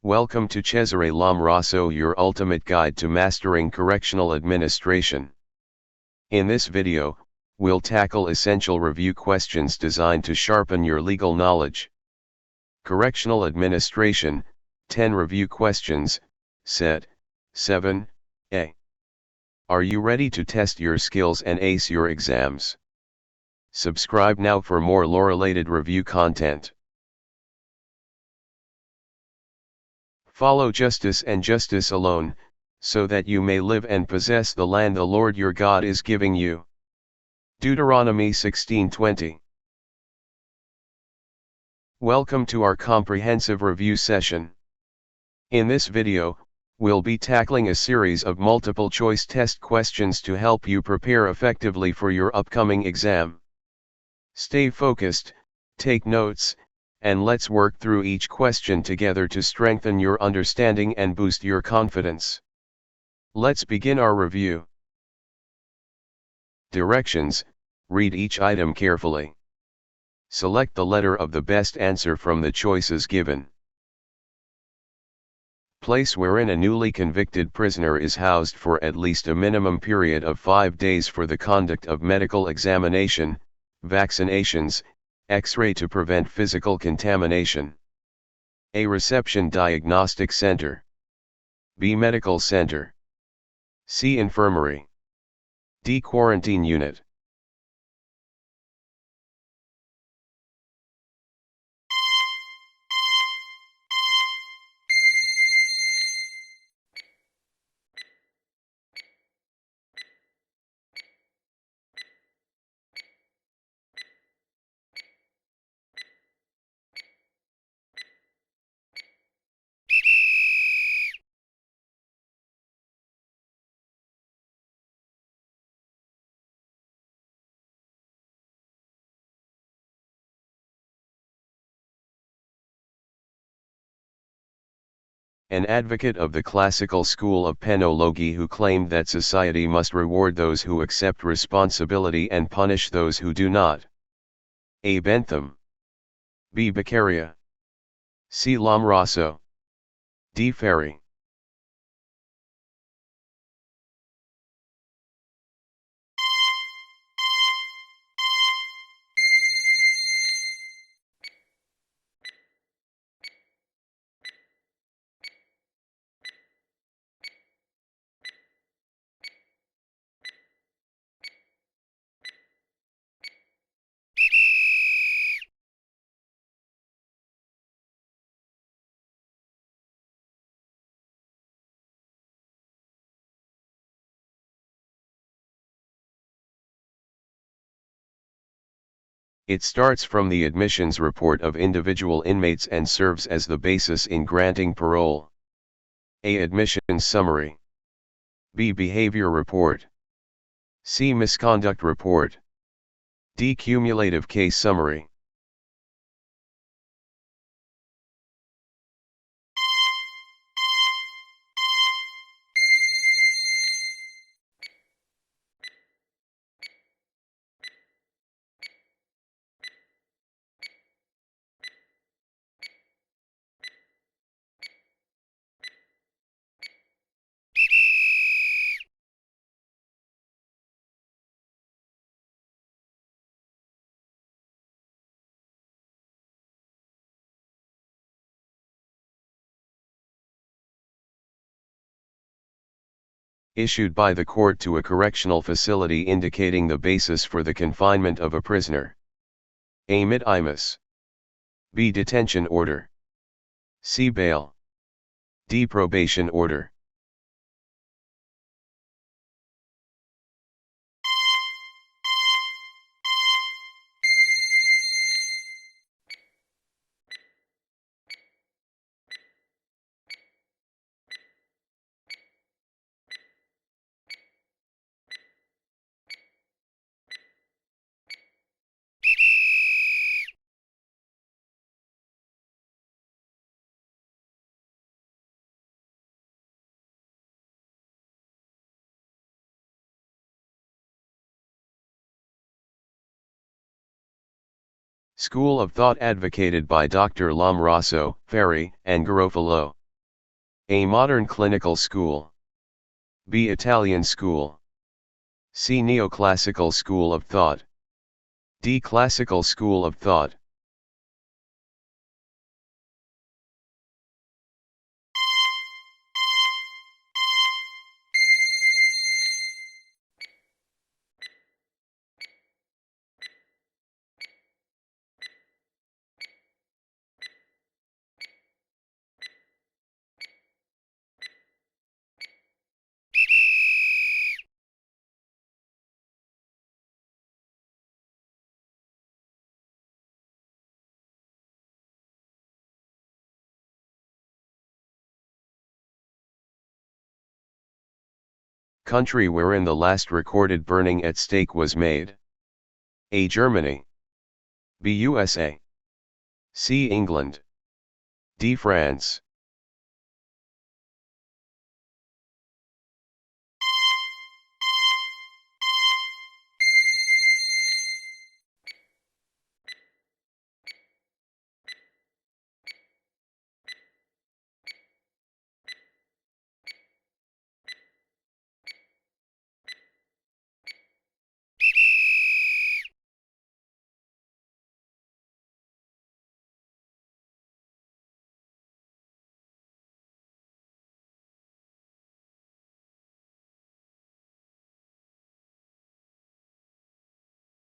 Welcome to Cesare Lomraso, your ultimate guide to mastering correctional administration. In this video, we'll tackle essential review questions designed to sharpen your legal knowledge. Correctional Administration, 10 Review Questions, Set 7A. Are you ready to test your skills and ace your exams? Subscribe now for more law-related review content. Follow justice and justice alone, so that you may live and possess the land the Lord your God is giving you. Deuteronomy 16:20. Welcome to our comprehensive review session. In this video, we'll be tackling a series of multiple choice test questions to help you prepare effectively for your upcoming exam. Stay focused, take notes, and let's work through each question together to strengthen your understanding and boost your confidence. Let's begin our review. Directions: read each item carefully. Select the letter of the best answer from the choices given. Place wherein a newly convicted prisoner is housed for at least a minimum period of 5 days for the conduct of medical examination, vaccinations, X-ray to prevent physical contamination. A. Reception Diagnostic Center. B. Medical Center. C. Infirmary. D. Quarantine Unit. An advocate of the classical school of penology who claimed that society must reward those who accept responsibility and punish those who do not. A. Bentham. B. Beccaria. C. Lomraso. D. Ferry. It starts from the admissions report of individual inmates and serves as the basis in granting parole. A. Admissions summary. B. Behavior report. C. Misconduct report. D. Cumulative case summary. Issued by the court to a correctional facility indicating the basis for the confinement of a prisoner. A. Mandamus. B. Detention order. C. Bail. D. Probation order. School of thought advocated by Dr. Lomraso, Ferry, and Garofalo. A. Modern clinical school. B. Italian school. C. Neoclassical school of thought. D. Classical school of thought. Country wherein the last recorded burning at stake was made. A. Germany. B. USA. C. England. D. France.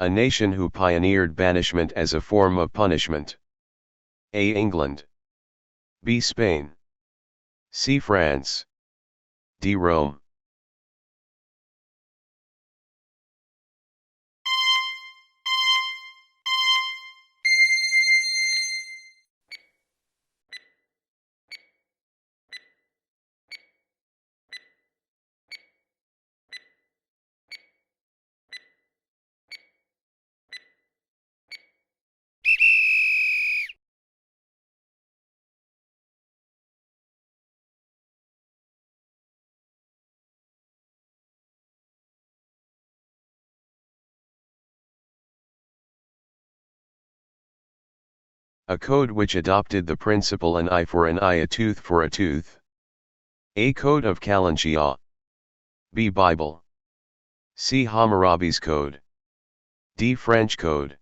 A nation who pioneered banishment as a form of punishment. A. England. B. Spain. C. France. D. Rome. A code which adopted the principle an eye for an eye, a tooth for a tooth. A. Code of Kalanshia. B. Bible. C. Hammurabi's Code. D. French Code.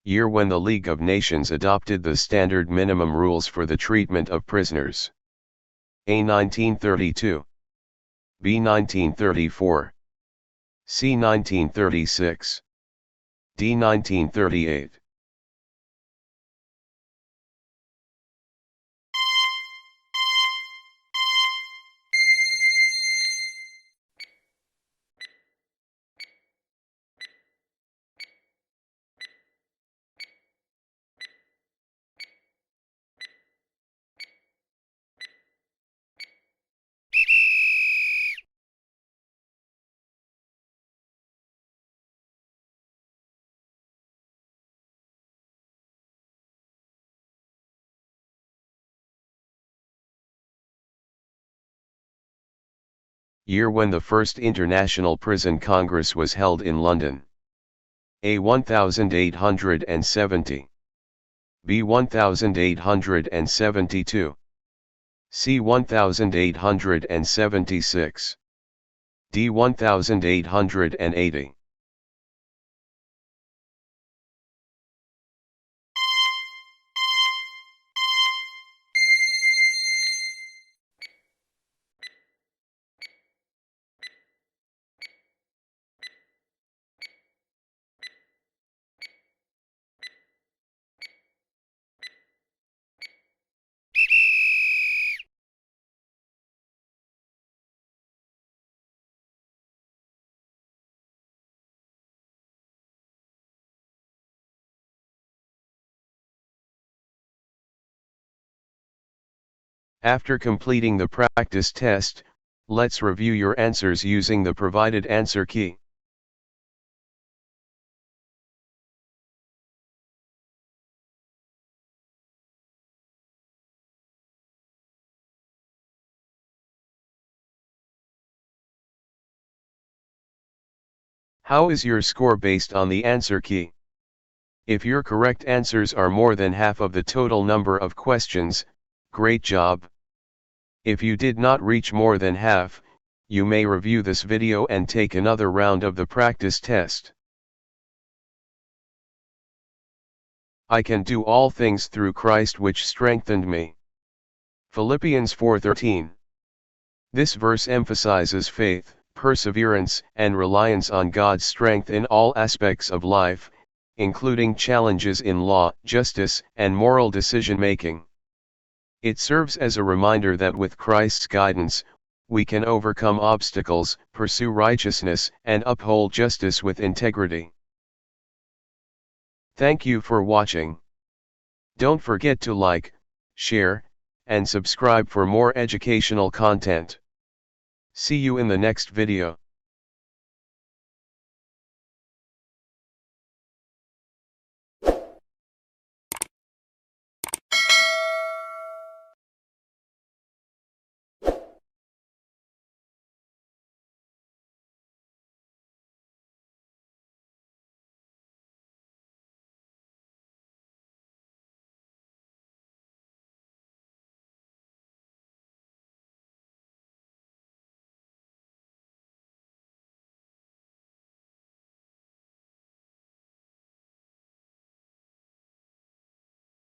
Year when the League of Nations adopted the standard minimum rules for the treatment of prisoners. A. 1932. B. 1934. C. 1936. D. 1938. Year when the first International Prison Congress was held in London. A. 1870. B. 1872. C. 1876. D. 1880. After completing the practice test, let's review your answers using the provided answer key. How is your score based on the answer key? If your correct answers are more than half of the total number of questions, great job. If you did not reach more than half, you may review this video and take another round of the practice test. I can do all things through Christ which strengthened me. Philippians 4:13. This verse emphasizes faith, perseverance, and reliance on God's strength in all aspects of life, including challenges in law, justice, and moral decision-making. It serves as a reminder that with Christ's guidance, we can overcome obstacles, pursue righteousness, and uphold justice with integrity. Thank you for watching. Don't forget to like, share, and subscribe for more educational content. See you in the next video.